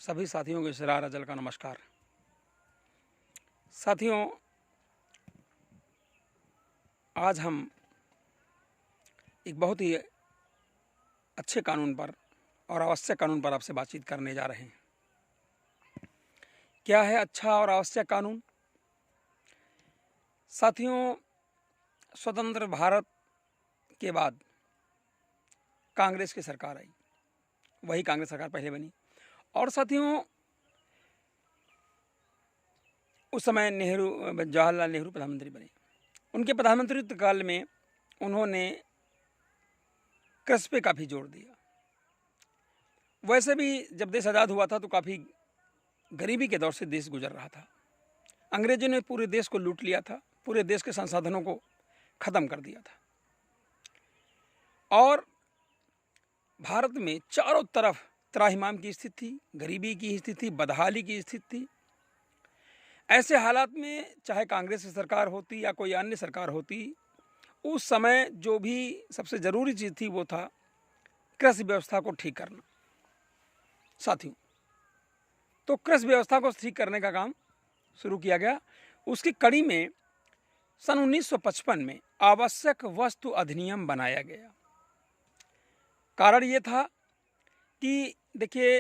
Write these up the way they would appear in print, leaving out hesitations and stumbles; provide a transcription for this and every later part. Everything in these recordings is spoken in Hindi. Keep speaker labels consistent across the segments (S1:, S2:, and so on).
S1: सभी साथियों को इसरार अजल का नमस्कार। साथियों, आज हम एक बहुत ही अच्छे कानून पर और आवश्यक कानून पर आपसे बातचीत करने जा रहे हैं। क्या है अच्छा और आवश्यक कानून? साथियों, स्वतंत्र भारत के बाद कांग्रेस की सरकार आई, वही कांग्रेस सरकार पहले बनी। और साथियों, उस समय जवाहरलाल नेहरू प्रधानमंत्री बने। उनके प्रधानमंत्रित्व काल में उन्होंने कृषि पे काफ़ी जोर दिया। वैसे भी जब देश आज़ाद हुआ था तो काफ़ी गरीबी के दौर से देश गुजर रहा था। अंग्रेजों ने पूरे देश को लूट लिया था, पूरे देश के संसाधनों को ख़त्म कर दिया था और भारत में चारों तरफ त्राहिमाम की स्थिति थी, गरीबी की स्थिति थी, बदहाली की स्थिति थी। ऐसे हालात में चाहे कांग्रेस की सरकार होती या कोई अन्य सरकार होती, उस समय जो भी सबसे ज़रूरी चीज़ थी वो था कृषि व्यवस्था को ठीक करना। साथियों, तो कृषि व्यवस्था को ठीक करने का काम शुरू किया गया। उसकी कड़ी में सन 1955 में आवश्यक वस्तु अधिनियम बनाया गया। कारण ये था कि देखिए,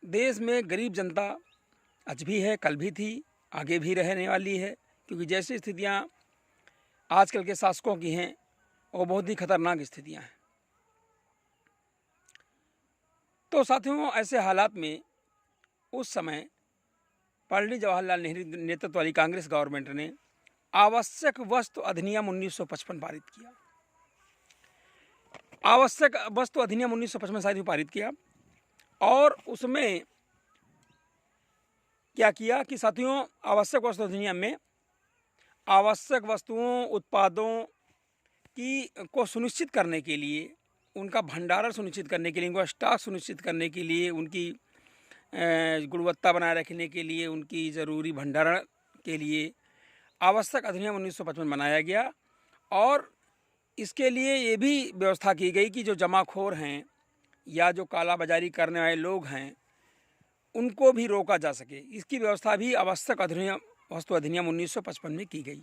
S1: देश में गरीब जनता आज भी है, कल भी थी, आगे भी रहने वाली है, क्योंकि जैसी स्थितियां आजकल के शासकों की हैं वो बहुत ही खतरनाक स्थितियां हैं। तो साथियों, ऐसे हालात में उस समय पंडित जवाहरलाल नेहरू नेतृत्व वाली कांग्रेस गवर्नमेंट ने आवश्यक वस्तु अधिनियम 1955 पारित किया। आवश्यक वस्तु अधिनियम 1955 शायद पारित किया और उसमें क्या किया कि साथियों, आवश्यक वस्तु अधिनियम में आवश्यक वस्तुओं, उत्पादों को सुनिश्चित करने के लिए, उनका भंडारण सुनिश्चित करने के लिए, उनका स्टॉक सुनिश्चित करने के लिए, उनकी गुणवत्ता बनाए रखने के लिए, उनकी ज़रूरी भंडारण के लिए आवश्यक अधिनियम 1955 बनाया गया। और इसके लिए ये भी व्यवस्था की गई कि जो जमाखोर हैं या जो काला बाजारी करने वाले लोग हैं उनको भी रोका जा सके। इसकी व्यवस्था भी आवश्यक वस्तु अधिनियम 1955 में की गई।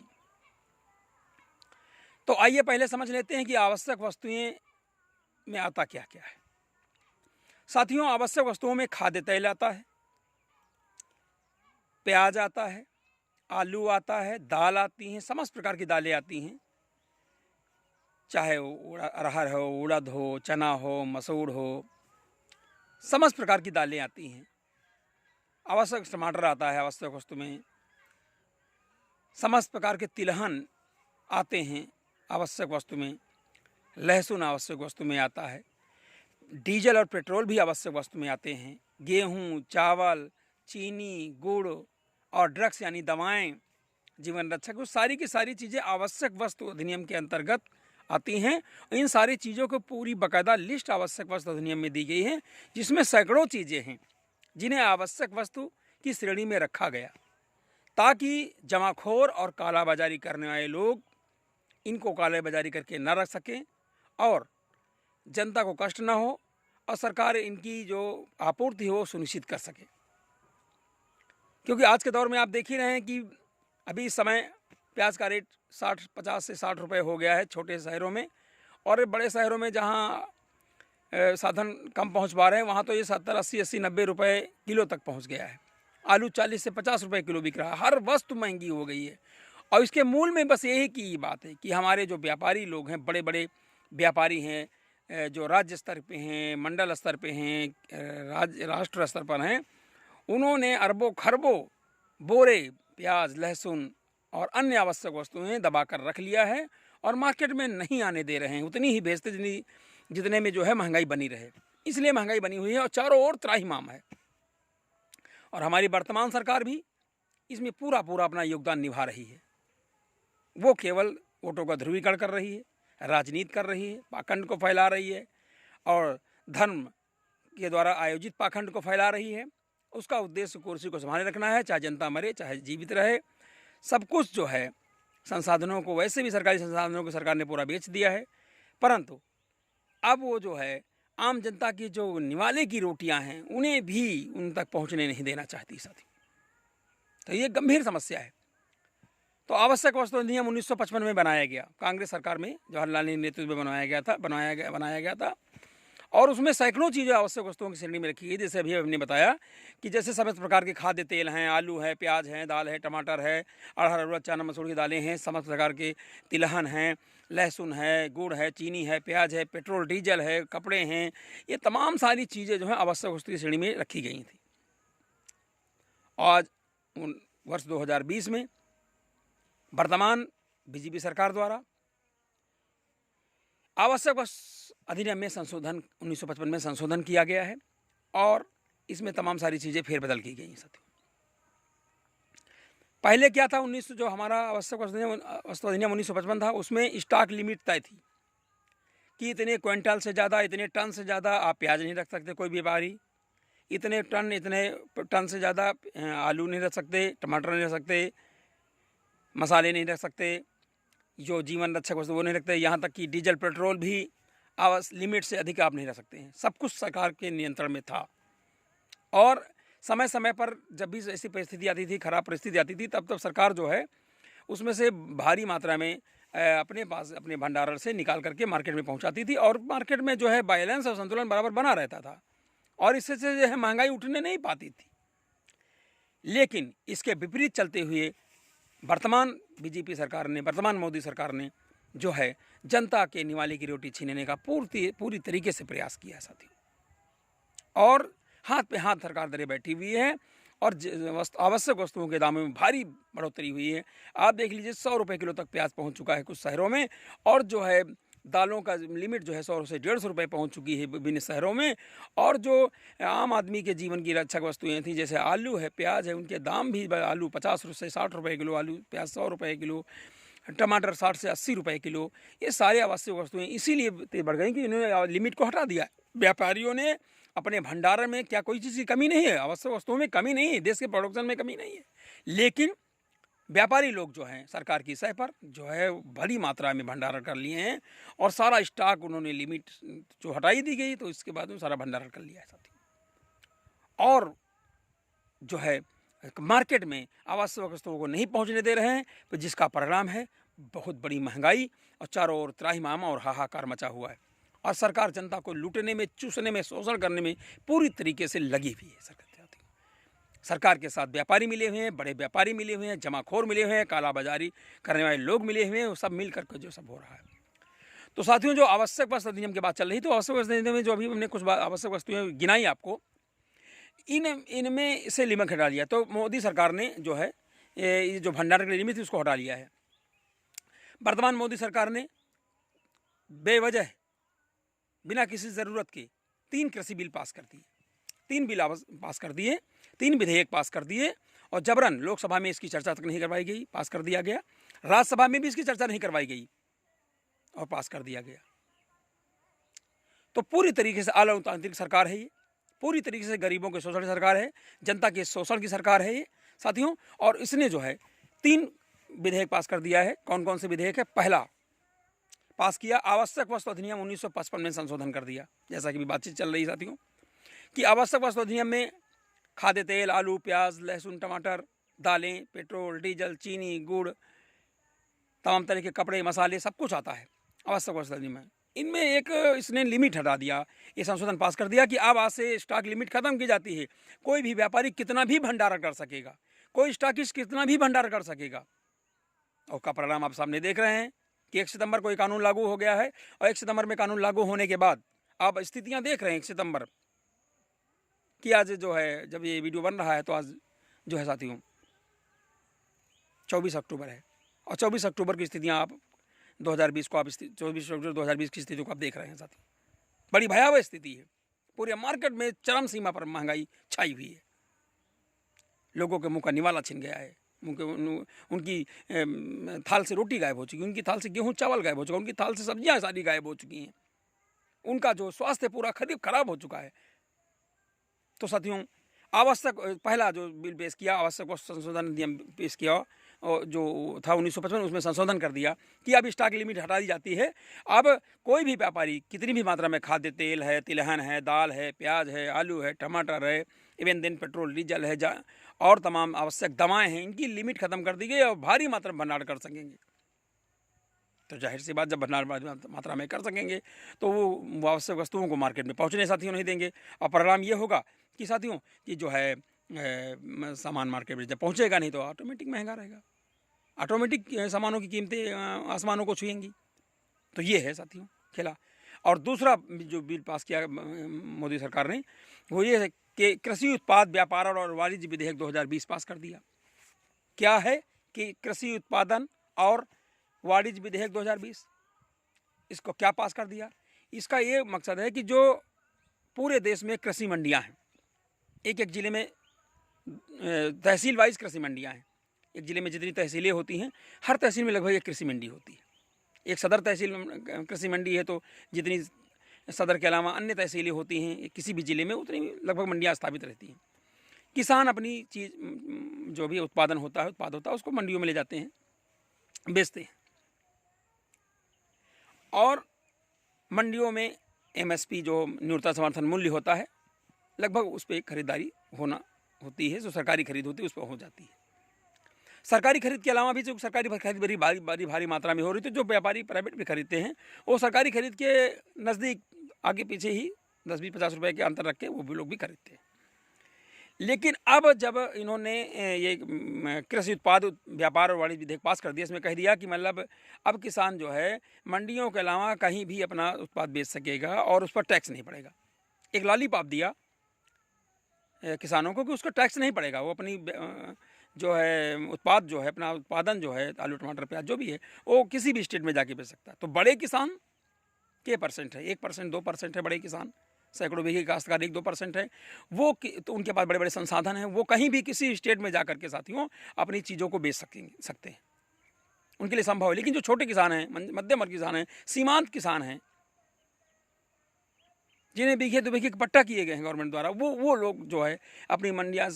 S1: तो आइए पहले समझ लेते हैं कि आवश्यक वस्तुएं में आता क्या क्या है। साथियों, आवश्यक वस्तुओं में खाद्य तेल आता है, प्याज आता है, आलू आता है, दाल आती हैं, समस्त प्रकार की दालें आती हैं, चाहे अरहर हो, उड़द हो, चना हो, मसूर हो, समस्त प्रकार की दालें आती हैं। आवश्यक टमाटर आता है आवश्यक वस्तु में, समस्त प्रकार के तिलहन आते हैं आवश्यक वस्तु में, लहसुन आवश्यक वस्तु में आता है, डीजल और पेट्रोल भी आवश्यक वस्तु में आते हैं, गेहूं, चावल, चीनी, गुड़ और ड्रग्स यानी दवाएं, जीवन रक्षक, वो सारी की सारी चीज़ें आवश्यक वस्तु अधिनियम के अंतर्गत आती हैं। इन सारी चीज़ों को पूरी बाकायदा लिस्ट आवश्यक वस्तु अधिनियम में दी गई है, जिसमें सैकड़ों चीज़ें हैं जिन्हें आवश्यक वस्तु की श्रेणी में रखा गया, ताकि जमाखोर और कालाबाजारी करने वाले लोग इनको कालाबाजारी करके न रख सकें और जनता को कष्ट न हो और सरकार इनकी जो आपूर्ति हो सुनिश्चित कर सके। क्योंकि आज के दौर में आप देख ही रहे हैं कि अभी इस समय प्याज का रेट 50 से 60 रुपये हो गया है छोटे शहरों में, और बड़े शहरों में जहाँ साधन कम पहुँच पा रहे हैं वहाँ तो ये 70, 80, 90 रुपये किलो तक पहुँच गया है। आलू 40 से 50 रुपये किलो बिक रहा है। हर वस्तु महंगी हो गई है और इसके मूल में बस यही की बात है कि हमारे जो व्यापारी लोग हैं, बड़े बड़े व्यापारी हैं, जो राज्य स्तर पे हैं, मंडल स्तर पे हैं, राष्ट्र स्तर पर हैं, उन्होंने अरबों खरबों बोरे प्याज, लहसुन और अन्य आवश्यक वस्तुएं दबाकर रख लिया है और मार्केट में नहीं आने दे रहे हैं। उतनी ही बेचते जितने में जो है महंगाई बनी रहे, इसलिए महंगाई बनी हुई है और चारों ओर त्राहिमाम है। और हमारी वर्तमान सरकार भी इसमें पूरा अपना योगदान निभा रही है। वो केवल वोटों का ध्रुवीकरण कर रही है, राजनीति कर रही है, पाखंड को फैला रही है और धर्म के द्वारा आयोजित पाखंड को फैला रही है। उसका उद्देश्य कुर्सी को संभाले रखना है, चाहे जनता मरे चाहे जीवित रहे। सब कुछ जो है संसाधनों को, वैसे भी सरकारी संसाधनों को सरकार ने पूरा बेच दिया है, परंतु अब वो जो है आम जनता की जो निवाले की रोटियां हैं उन्हें भी उन तक पहुंचने नहीं देना चाहती साथी। तो ये गंभीर समस्या है। तो आवश्यक वस्तु अधिनियम 1955 में बनाया गया, कांग्रेस सरकार में जवाहरलाल नेहरू नेतृत्व में बनाया गया था और उसमें सैकड़ों चीज़ें आवश्यक वस्तुओं की श्रेणी में रखी गई। जैसे अभी हमने बताया कि जैसे समस्त प्रकार के खाद्य तेल हैं, आलू है, प्याज है, दाल है, टमाटर है, अरहर उड़द चना मसूर की दालें हैं, समस्त प्रकार के तिलहन हैं, लहसुन है, गुड़ है, चीनी है, प्याज है, पेट्रोल डीजल है, कपड़े हैं, ये तमाम सारी चीज़ें जो हैं आवश्यक वस्तु की श्रेणी में रखी गई थी। आज वर्ष 2020 में वर्तमान बीजेपी सरकार द्वारा आवश्यक वस्तु अधिनियम में संशोधन 1955 में संशोधन किया गया है और इसमें तमाम सारी चीज़ें फेरबदल की गई हैं साथियों। पहले क्या था, जो हमारा आवश्यक वस्तु अधिनियम 1955 था, उसमें स्टॉक लिमिट तय थी कि इतने क्विंटल से ज़्यादा, इतने टन से ज़्यादा आप प्याज नहीं रख सकते कोई भी व्यापारी, इतने टन से ज़्यादा आलू नहीं रख सकते, टमाटर नहीं रख सकते, मसाले नहीं रख सकते, जो जीवन रक्षक वस्तु वो नहीं रखते, यहाँ तक कि डीजल पेट्रोल भी लिमिट से अधिक आप नहीं रख सकते हैं। सब कुछ सरकार के नियंत्रण में था और समय समय पर जब भी ऐसी परिस्थिति आती थी, खराब परिस्थिति आती थी, तब सरकार जो है उसमें से भारी मात्रा में अपने पास अपने भंडारण से निकाल करके मार्केट में पहुंचाती थी और मार्केट में जो है बैलेंस और संतुलन बराबर बना रहता था और इससे जो है महंगाई उठने नहीं पाती थी। लेकिन इसके विपरीत चलते हुए वर्तमान बीजेपी सरकार ने, वर्तमान मोदी सरकार ने जो है जनता के निवाले की रोटी छीनने का पूरी तरीके से प्रयास किया साथियों और हाथ पे हाथ सरकार धरे बैठी हुई है और आवश्यक वस्तुओं के दामों में भारी बढ़ोतरी हुई है। आप देख लीजिए 100 रुपये किलो तक प्याज पहुंच चुका है कुछ शहरों में और जो है दालों का लिमिट जो है 100 से 150 रुपये पहुँच चुकी है विभिन्न शहरों में और जो आम आदमी के जीवन की रक्षक वस्तुएं थी जैसे आलू है, प्याज है, उनके दाम भी आलू 50 से 60 रुपये किलो, आलू प्याज 100 रुपये किलो, टमाटर 60 से 80 रुपये किलो, ये सारे आवश्यक वस्तुएं इसीलिए बढ़ गई कि इन्होंने लिमिट को हटा दिया। व्यापारियों ने अपने भंडारण में क्या कोई चीज़ की कमी नहीं है, आवश्यक वस्तुओं में कमी नहीं है, देश के प्रोडक्शन में कमी नहीं है, लेकिन व्यापारी लोग जो हैं सरकार की सह पर जो है बड़ी मात्रा में भंडारण कर लिए हैं और सारा स्टॉक उन्होंने लिमिट जो हटाई दी गई तो इसके बाद में सारा भंडारण कर लिया है साथियों और जो है मार्केट में आवश्यक वस्तुओं को नहीं पहुंचने दे रहे हैं, तो जिसका परिणाम है बहुत बड़ी महंगाई और चारों ओर त्राहिमाम और हाहाकार मचा हुआ है और सरकार जनता को लूटने में, चूसने में, शोषण करने में पूरी तरीके से लगी हुई है। सरकार के साथ व्यापारी मिले हुए हैं, बड़े व्यापारी मिले हुए हैं, जमाखोर मिले हुए हैं, कालाबाजारी करने वाले लोग मिले हुए हैं, वो सब मिल करके जो सब हो रहा है। तो साथियों, जो आवश्यक वस्तु अधिनियम की बात चल रही, तो आवश्यक वस्तु अधिनियम में जो अभी हमने कुछ आवश्यक वस्तुएं गिनाई आपको, इनमें से लिमिट हटा लिया। तो मोदी सरकार ने जो है ये जो भंडारण की लिमिट थी उसको हटा लिया है। वर्तमान मोदी सरकार ने बेवजह बिना किसी ज़रूरत के 3 कृषि बिल पास कर दिए, 3 बिल पास कर दिए, 3 विधेयक पास कर दिए और जबरन लोकसभा में इसकी चर्चा तक नहीं करवाई गई, पास कर दिया गया। राज्यसभा में भी इसकी चर्चा नहीं करवाई गई और पास कर दिया गया। तो पूरी तरीके से अलोकतांत्रिक सरकार है ये, पूरी तरीके से गरीबों के शोषण की सरकार है, जनता के शोषण की सरकार है ये साथियों। और इसने जो है 3 विधेयक पास कर दिया है। कौन कौन से विधेयक है? पहला पास किया, आवश्यक वस्तु अधिनियम 1955 में संशोधन कर दिया, जैसा कि बातचीत चल रही साथियों कि आवश्यक वस्तु अधिनियम में खाद्य तेल, आलू, प्याज, लहसुन, टमाटर, दालें, पेट्रोल, डीजल, चीनी, गुड़, तमाम तरह के कपड़े, मसाले, सब कुछ आता है आवश्यक वस्तु अधिनियम में। इनमें एक इसने लिमिट हटा दिया, ये संशोधन पास कर दिया कि अब आज से स्टॉक लिमिट खत्म की जाती है। कोई भी व्यापारी कितना भी भंडारण कर सकेगा, कोई स्टॉकिस्ट कितना भी भंडारण कर सकेगा। और का परिणाम आप सामने देख रहे हैं कि 1 सितंबर को ये कानून लागू हो गया है और 1 सितंबर में कानून लागू होने के बाद आप स्थितियां देख रहे हैं 1 सितंबर कि आज जो है जब ये वीडियो बन रहा है तो आज जो है साथियों 24 अक्टूबर है और 24 अक्टूबर की स्थितियां आप 2020 को आप 24 अक्टूबर 2020 की स्थिति को आप देख रहे हैं साथियों। बड़ी भयावह स्थिति है, पूरे मार्केट में चरम सीमा पर महंगाई छाई हुई है, लोगों के मुंह का निवाला छिन गया है, उनकी थाल से रोटी गायब हो चुकी है, उनकी थाल से गेहूं चावल गायब हो चुका है, उनकी थाल से सब्जियां सारी गायब हो चुकी हैं, उनका जो स्वास्थ्य पूरा खराब हो चुका है। तो साथियों आवश्यक पहला जो बिल पेश किया, आवश्यक वस्तु संशोधन अधिनियम पेश किया जो था 1955 उसमें संशोधन कर दिया कि अब स्टॉक लिमिट हटा दी जाती है। अब कोई भी व्यापारी कितनी भी मात्रा में खाद्य तेल है, तिलहन है, दाल है, प्याज है, आलू है, टमाटर है, इवन देन पेट्रोल डीजल है और तमाम आवश्यक दवाएं हैं, इनकी लिमिट ख़त्म कर दी गई और भारी मात्रा में भंडार कर सकेंगे। तो जाहिर सी बात, जब भंडार मात्रा में कर सकेंगे तो वो आवश्यक वस्तुओं को मार्केट में पहुंचने साथियों नहीं देंगे, और परिणाम ये होगा कि साथियों कि जो है सामान मार्केट में जब पहुंचेगा नहीं तो ऑटोमेटिक महंगा रहेगा, ऑटोमेटिक सामानों की कीमतें आसमानों को छुएंगी। तो ये है साथियों खेला। और दूसरा जो बिल पास किया मोदी सरकार ने वो ये है कि कृषि उत्पाद व्यापार और वाणिज्य विधेयक 2020 पास कर दिया। क्या है कि कृषि उत्पादन और वाणिज्य विधेयक 2020, इसको क्या पास कर दिया? इसका ये मकसद है कि जो पूरे देश में कृषि मंडियां हैं, एक एक ज़िले में तहसील वाइज कृषि मंडियां हैं, एक ज़िले में जितनी तहसीलें होती हैं हर तहसील में लगभग एक कृषि मंडी होती है। एक सदर तहसील कृषि मंडी है तो जितनी सदर के अलावा अन्य तहसीलें होती हैं किसी भी ज़िले में उतनी लगभग मंडियाँ स्थापित रहती हैं। किसान अपनी चीज़ जो भी उत्पाद होता है उसको मंडियों में ले जाते हैं, बेचते हैं, और मंडियों में MSP जो न्यूनतम समर्थन मूल्य होता है लगभग उस पर खरीदारी होती है, जो सरकारी खरीद होती है उस पर हो जाती है। सरकारी खरीद के अलावा भी जो सरकारी खरीद बड़ी भारी मात्रा में हो रही थी, जो व्यापारी प्राइवेट भी खरीदते हैं वो सरकारी खरीद के नज़दीक आगे पीछे ही 10-20-50 रुपए के अंतर रख के वो भी लोग भी खरीदते हैं। लेकिन अब जब इन्होंने ये कृषि उत्पाद व्यापार और वाणिज्य विधेयक पास कर दिया, इसमें कह दिया कि मतलब अब किसान जो है मंडियों के अलावा कहीं भी अपना उत्पाद बेच सकेगा और उस पर टैक्स नहीं पड़ेगा। एक लॉलीपॉप दिया किसानों को कि उसको टैक्स नहीं पड़ेगा, वो अपनी जो है उत्पाद जो है अपना उत्पादन जो है आलू टमाटर प्याज जो भी है वो किसी भी स्टेट में जाके बेच सकता है। तो बड़े किसान के परसेंट है, 1% 2% है बड़े किसान, सैकड़ों बीघे काश्तकार 1-2% है वो, तो उनके पास बड़े बड़े संसाधन हैं, वो कहीं भी किसी स्टेट में जा करके साथियों अपनी चीज़ों को बेच सकते हैं, उनके लिए संभव है। लेकिन जो छोटे किसान हैं, मध्यम वर्ग किसान हैं, सीमांत किसान हैं, जिन्हें बीघे 2 बीघे पट्टा किए गए हैं गवर्नमेंट द्वारा, वो लोग जो है अपनी मंडियाँ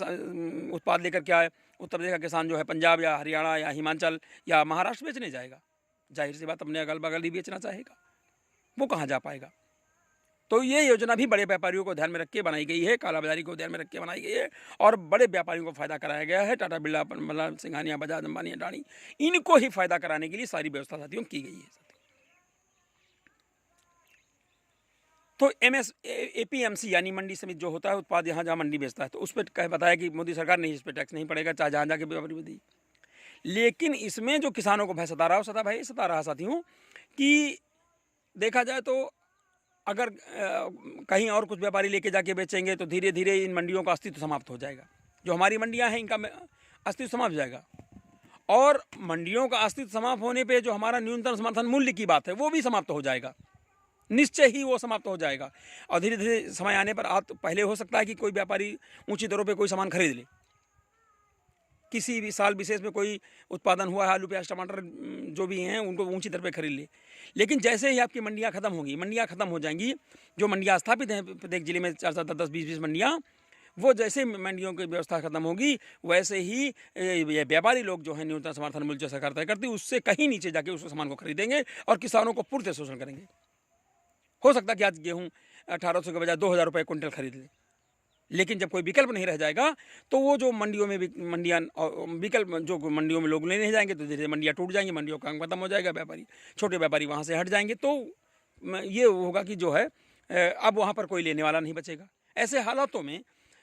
S1: उत्पाद लेकर के आए। उत्तर प्रदेश का किसान जो है पंजाब या हरियाणा या हिमाचल या महाराष्ट्र बेचने जाएगा, जाहिर सी बात अपने अगल बगल ही बेचना चाहेगा, वो कहाँ जा पाएगा। तो ये योजना भी बड़े व्यापारियों को ध्यान में रख के बनाई गई है, कालाबाजारी को ध्यान में रख के बनाई गई है और बड़े व्यापारियों को फायदा कराया गया है। टाटा बिरला, मतलब सिंघानिया, बजाज, अंबानी, अडानी, इनको ही फायदा कराने के लिए सारी व्यवस्था साथियों की गई है। तो APMC यानी मंडी समिति जो होता है उत्पाद यहाँ जहाँ मंडी बेचता है, तो उस पर बताया कि मोदी सरकार ने इस पर टैक्स नहीं पड़ेगा, चाहे जहाँ जाके व्यापारी दी। लेकिन इसमें जो किसानों को भय सता रहा साथियों कि देखा जाए तो अगर कहीं और कुछ व्यापारी लेके जाके बेचेंगे तो धीरे धीरे इन मंडियों का अस्तित्व समाप्त हो जाएगा। जो हमारी मंडियां हैं इनका अस्तित्व समाप्त हो जाएगा, और मंडियों का अस्तित्व समाप्त होने पे जो हमारा न्यूनतम समर्थन मूल्य की बात है वो भी समाप्त हो जाएगा, निश्चय ही वो समाप्त हो जाएगा। और धीरे धीरे समय आने पर पहले हो सकता है कि कोई व्यापारी ऊँची दरों पर कोई सामान खरीद ले, किसी भी साल विशेष में कोई उत्पादन हुआ है, आलू प्याज टमाटर जो भी हैं उनको ऊंची दर पे खरीद ले। लेकिन जैसे ही आपकी मंडियां खत्म होंगी, मंडियां खत्म हो जाएंगी, जो मंडियां स्थापित हैं प्रत्येक जिले में 4-4, 10-10, 20-20 मंडियां, वो जैसे मंडियों की व्यवस्था खत्म होगी वैसे ही ये व्यापारी लोग जो है न्यूनतम समर्थन मूल्य जो सरकार तय करती है उससे कहीं नीचे जाके उस सामान को खरीदेंगे और किसानों को पूर्ण शोषण करेंगे। हो सकता है कि आज गेहूँ 1800 के बजाय 2000 रुपये क्विंटल खरीद ले, लेकिन जब कोई विकल्प नहीं रह जाएगा तो वो जो मंडियों में विकल्प जो मंडियों में लोग लेने जाएंगे तो धीरे मंडियाँ टूट जाएंगी, मंडियों का काम खत्म हो जाएगा, छोटे व्यापारी वहाँ से हट जाएंगे। तो ये होगा कि जो है अब वहाँ पर कोई लेने वाला नहीं बचेगा। ऐसे हालातों में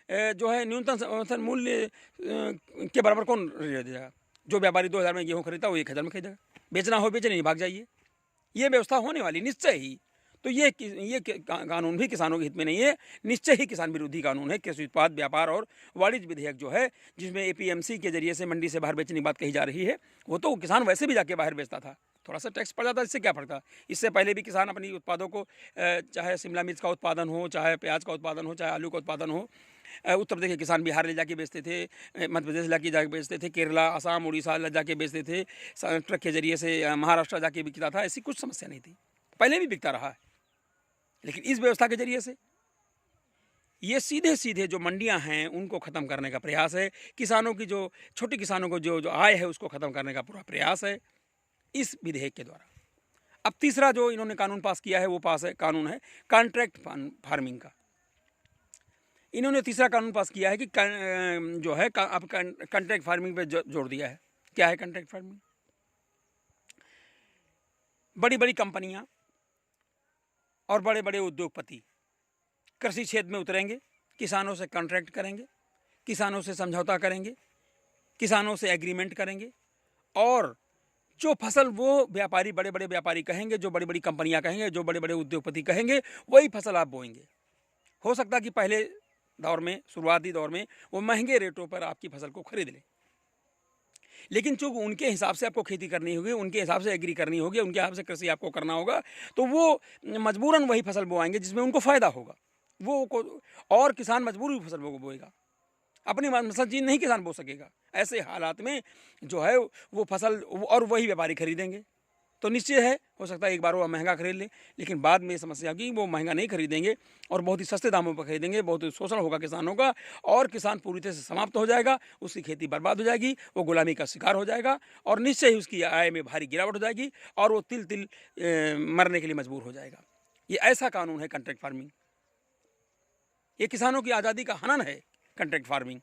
S1: जो है न्यूनतम समर्थन मूल्य के बराबर कौन दे देगा? जो व्यापारी 2000 में गेहूँ खरीदता है वो 1000 में खरीदेगा, बेचना हो बेचे नहीं भाग जाइए, ये व्यवस्था होने वाली निश्चय ही। तो ये कानून भी किसानों के हित में नहीं है, निश्चय ही किसान विरोधी कानून है। कृषि उत्पाद व्यापार और वाणिज्य विधेयक जो है जिसमें APMC के जरिए से मंडी से बाहर बेचने की बात कही जा रही है, वो तो किसान वैसे भी जाके बाहर बेचता था, थोड़ा सा टैक्स पड़ जाता, इससे क्या पड़ता। इससे पहले भी किसान अपनी उत्पादों को चाहे शिमला मिर्च का उत्पादन हो, चाहे प्याज का उत्पादन हो, चाहे आलू का उत्पादन हो, उत्तर प्रदेश के किसान बिहार ले जाके बेचते थे, मध्य प्रदेश ले जाके बेचते थे, केरला, असम, उड़ीसा ले जाके बेचते थे, ट्रक के जरिए से महाराष्ट्र जाके बिकता था। ऐसी कुछ समस्या नहीं थी, पहले भी बिकता रहा है। लेकिन इस व्यवस्था के जरिए से ये सीधे-सीधे जो मंडियां हैं उनको ख़त्म करने का प्रयास है। किसानों की जो छोटे किसानों को जो आय है उसको ख़त्म करने का पूरा प्रयास है इस विधेयक के द्वारा। अब तीसरा जो इन्होंने कानून पास किया है वो कानून है कॉन्ट्रैक्ट फार्मिंग का। इन्होंने तीसरा कानून पास किया है कि जो है अब कॉन्ट्रैक्ट फार्मिंग पे जोर दिया है। क्या है कॉन्ट्रैक्ट फार्मिंग? बड़ी बड़ी कंपनियां और बड़े बड़े उद्योगपति कृषि क्षेत्र में उतरेंगे, किसानों से कॉन्ट्रैक्ट करेंगे, किसानों से समझौता करेंगे, किसानों से एग्रीमेंट करेंगे और जो फसल वो व्यापारी बड़े बड़े व्यापारी कहेंगे, जो बड़ी बड़ी कंपनियां कहेंगे, जो बड़े बड़े उद्योगपति कहेंगे, वही फसल आप बोएंगे। हो सकता है कि पहले दौर में, शुरुआती दौर में वो महंगे रेटों पर आपकी फसल को खरीद लें, लेकिन चूँकि उनके हिसाब से आपको खेती करनी होगी, उनके हिसाब से एग्री करनी होगी, उनके हिसाब से कृषि आपको करना होगा, तो वो मजबूरन वही फसल बोएंगे जिसमें उनको फ़ायदा होगा। और किसान मजबूर भी फसल बोएगा, अपनी मनपसंद चीज़ नहीं किसान बो सकेगा। ऐसे हालात में जो है वो फसल और वही व्यापारी खरीदेंगे, तो निश्चय है हो सकता है एक बार वो महंगा खरीद ले, लेकिन बाद में ये समस्या होगी वो महंगा नहीं खरीदेंगे और बहुत ही सस्ते दामों पर खरीदेंगे, बहुत ही शोषण होगा किसानों का और किसान पूरी तरह से समाप्त हो जाएगा, उसकी खेती बर्बाद हो जाएगी, वो गुलामी का शिकार हो जाएगा और निश्चय ही उसकी आय में भारी गिरावट हो जाएगी और वो तिल तिल मरने के लिए मजबूर हो जाएगा। ये ऐसा कानून है कॉन्ट्रैक्ट फार्मिंग। ये किसानों की आज़ादी का हनन है कॉन्ट्रैक्ट फार्मिंग।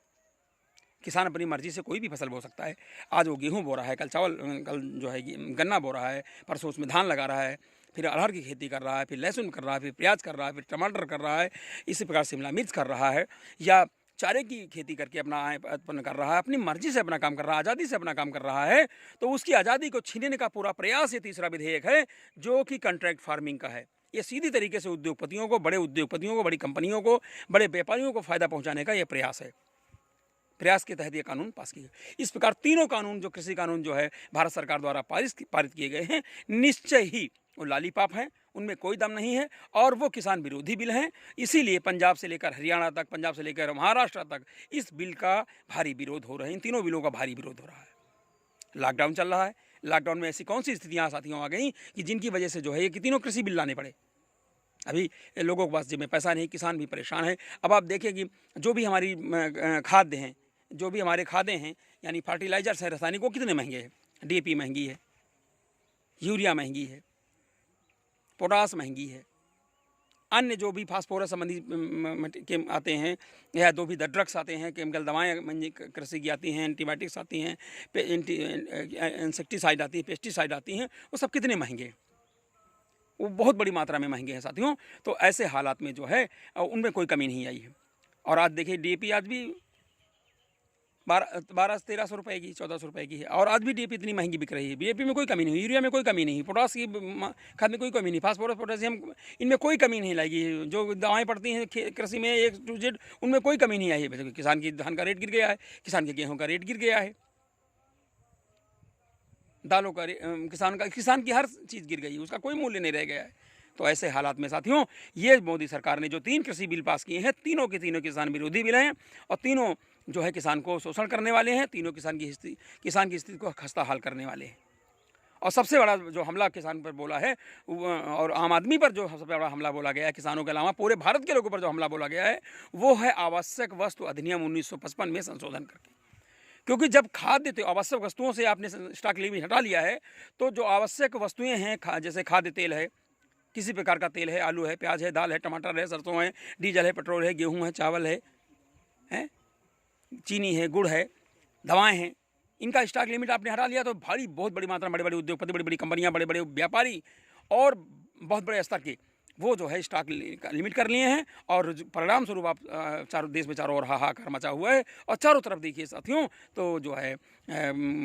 S1: किसान अपनी मर्जी से कोई भी फसल बो सकता है। आज वो गेहूं बो रहा है, कल चावल, कल जो है गन्ना बो रहा है, परसों उसमें धान लगा रहा है, फिर अरहर की खेती कर रहा है, फिर लहसुन कर रहा है, फिर प्याज कर रहा है, फिर टमाटर कर रहा है, इसी प्रकार शिमला मिर्च कर रहा है या चारे की खेती करके अपना आय उत्पन्न कर रहा है, अपनी मर्जी से अपना काम कर रहा है, आज़ादी से अपना काम कर रहा है। तो उसकी आज़ादी को छीनने का पूरा प्रयास ये तीसरा विधेयक है जो कि कॉन्ट्रैक्ट फार्मिंग का है। ये सीधी तरीके से उद्योगपतियों को, बड़े उद्योगपतियों को, बड़ी कंपनियों को, बड़े व्यापारियों को फ़ायदा पहुँचाने का यह प्रयास है। प्रयास के तहत ये कानून पास किए गए। इस प्रकार तीनों कानून जो कृषि कानून जो है भारत सरकार द्वारा पारित किए गए हैं, निश्चय ही वो लॉलीपॉप हैं, उनमें कोई दम नहीं है और वो किसान विरोधी बिल हैं। इसीलिए पंजाब से लेकर हरियाणा तक, पंजाब से लेकर महाराष्ट्र तक इस बिल का भारी विरोध हो रहे हैं। इन तीनों बिलों का भारी विरोध हो रहा है। लॉकडाउन चल रहा है, लॉकडाउन में ऐसी कौन सी स्थितियाँ साथियों आ गई कि जिनकी वजह से जो है ये तीनों कृषि बिल लाने पड़े। अभी लोगों के पास जेब में पैसा नहीं, किसान भी परेशान है। अब आप देखिए कि जो भी हमारी खाद्य हैं, जो भी हमारे खादें हैं यानी फर्टिलाइजर्स हैं रासायनिक, वो कितने महंगे हैं। डीएपी महंगी है, यूरिया महंगी है, पोटास महंगी है, अन्य जो भी फास्फोरस संबंधी के आते हैं या जो भी ड्रग्स आते हैं, केमिकल दवाएं कृषि की आती हैं, एंटीबायोटिक्स आती हैं, इंसेक्टिसाइड आती है, पेस्टिसाइड आती हैं, वो सब कितने महंगे हैं, वो बहुत बड़ी मात्रा में महंगे हैं साथियों। तो ऐसे हालात में जो है उनमें कोई कमी नहीं आई है। और आज देखिए डीएपी आज भी 1200-1300 रुपये की, 1400 रुपये की है और आज भी डीएपी इतनी महंगी बिक रही है। डीएपी में कोई कमी नहीं, यूरिया में कोई कमी नहीं, पोटास की खाद में कोई कमी नहीं, फास्फोरस पोटेशियम इनमें कोई कमी नहीं लाएगी। जो दवाएं पड़ती हैं कृषि में A to Z उनमें कोई कमी नहीं आई है। किसान की धान का रेट गिर गया है, किसान के गेहूँ का रेट गिर गया है, दालों का किसान की हर चीज़ गिर गई है, उसका कोई मूल्य नहीं रह गया है। तो ऐसे हालात में साथियों ये मोदी सरकार ने जो 3 कृषि बिल पास किए हैं, तीनों के तीनों किसान विरोधी बिल हैं और तीनों जो है किसान को शोषण करने वाले हैं, तीनों किसान की स्थिति को खस्ता हाल करने वाले हैं। और सबसे बड़ा जो हमला किसान पर बोला है और आम आदमी पर जो सबसे बड़ा हमला बोला गया है, किसानों के अलावा पूरे भारत के लोगों पर जो हमला बोला गया है, वो है आवश्यक वस्तु अधिनियम 1955 में संशोधन करके। क्योंकि जब खाद्य आवश्यक वस्तुओं से आपने स्टॉक लिमिट हटा लिया है, तो जो आवश्यक वस्तुएं हैं जैसे खाद्य तेल है, किसी प्रकार का तेल है, आलू है, प्याज है, दाल है, टमाटर है, सरसों है, डीजल है, पेट्रोल है, गेहूं है, चावल है, चीनी है, गुड़ है, दवाएं हैं, इनका स्टॉक लिमिट आपने हटा लिया तो बहुत बड़ी मात्रा में बड़े बड़े उद्योगपति, बड़ी बड़ी कंपनियां, बड़े बड़े व्यापारी और बहुत बड़े स्तर के वो जो है स्टॉक लिमिट कर लिए हैं और परिणाम स्वरूप आप चारों देश में चारों ओर हाहाकार मचा हुआ है और चारों तरफ देखिए साथियों तो जो है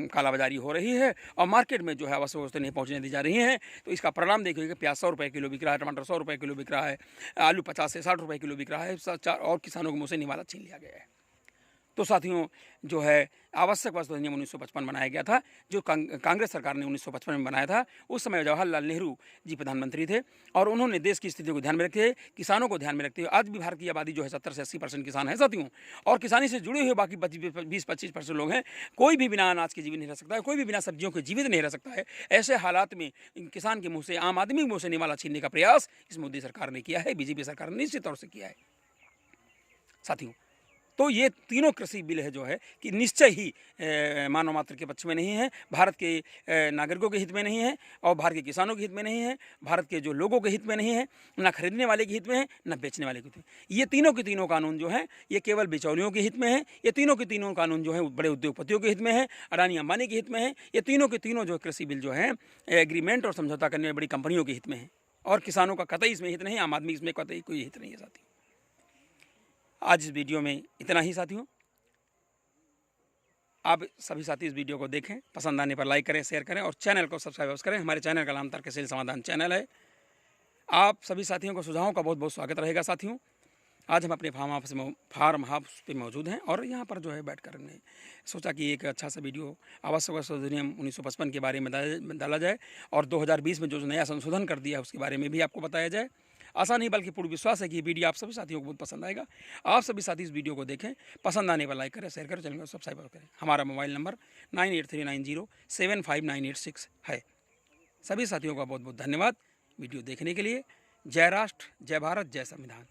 S1: कालाबाजारी हो रही है और मार्केट में जो है आवश्यक वस्तुएं नहीं पहुंचने दी जा रही हैं। तो इसका परिणाम देखिए कि प्याज 100 रुपये किलो बिक रहा है, टमाटर 100 रुपये किलो बिक रहा है, आलू 50 से 60 रुपये किलो बिक रहा है और किसानों के मुँह से निवाला छीन लिया गया है। तो साथियों जो है आवश्यक वस्तु अधिनियम 1955 बनाया गया था, जो कांग्रेस सरकार ने 1955 में बनाया था। उस समय जवाहरलाल नेहरू जी प्रधानमंत्री थे और उन्होंने देश की स्थिति को ध्यान में रखते हुए, किसानों को ध्यान में रखते हुए, आज भी भारत की आबादी जो है 70 से 80% किसान है साथियों, और किसानी से जुड़े हुए बाकी 20-25% लोग हैं। कोई भी बिना अनाज के जीवित नहीं रह सकता है, कोई भी बिना सब्जियों के जीवित नहीं रह सकता है। ऐसे हालात में किसान के मुँह से, आम आदमी के मुँह से निवाला छीनने का प्रयास इस मोदी सरकार ने किया है, बीजेपी सरकार ने निश्चित तौर से किया है। साथियों। तो ये तीनों कृषि बिल है जो है कि निश्चय ही मानव मात्र के पक्ष में नहीं है, भारत के नागरिकों के हित में नहीं है और भारत के किसानों के हित में नहीं है, भारत के जो लोगों के हित में नहीं है, ना खरीदने वाले के हित में है, ना बेचने वाले के हित में। ये तीनों के तीनों कानून जो हैं ये केवल बिचौलियों के हित में है। ये तीनों के तीनों कानून जो है बड़े उद्योगपतियों के हित में है, अडानी अंबानी के हित में है। ये तीनों के तीनों जो कृषि बिल जो हैं एग्रीमेंट और समझौता करने वाली बड़ी कंपनियों के हित में है और किसानों का कतई इसमें हित नहीं, आम आदमी इसमें कतई कोई हित नहीं है साथियों। आज इस वीडियो में इतना ही साथियों। आप सभी साथी इस वीडियो को देखें, पसंद आने पर लाइक करें, शेयर करें और चैनल को सब्सक्राइब करें। हमारे चैनल का नाम तर्कशील समाधान चैनल है। आप सभी साथियों को सुझावों का बहुत बहुत स्वागत रहेगा साथियों। आज हम अपने फार्म हाउस पे मौजूद हैं और यहाँ पर जो है बैठकर हमने सोचा कि एक अच्छा सा वीडियो आवश्यक वस्तु अधिनियम 1955 के बारे में डाला जाए और 2020 में जो नया संशोधन कर दिया है उसके बारे में भी आपको बताया जाए। आशा नहीं बल्कि पूर्ण विश्वास है कि ये वीडियो आप सभी साथियों को बहुत पसंद आएगा। आप सभी साथी इस वीडियो को देखें, पसंद आने पर लाइक करें, शेयर करें, चैनल को सब्सक्राइब करें। हमारा मोबाइल नंबर 9839075986 है। सभी साथियों का बहुत बहुत धन्यवाद वीडियो देखने के लिए। जय राष्ट्र, जय भारत, जय संविधान।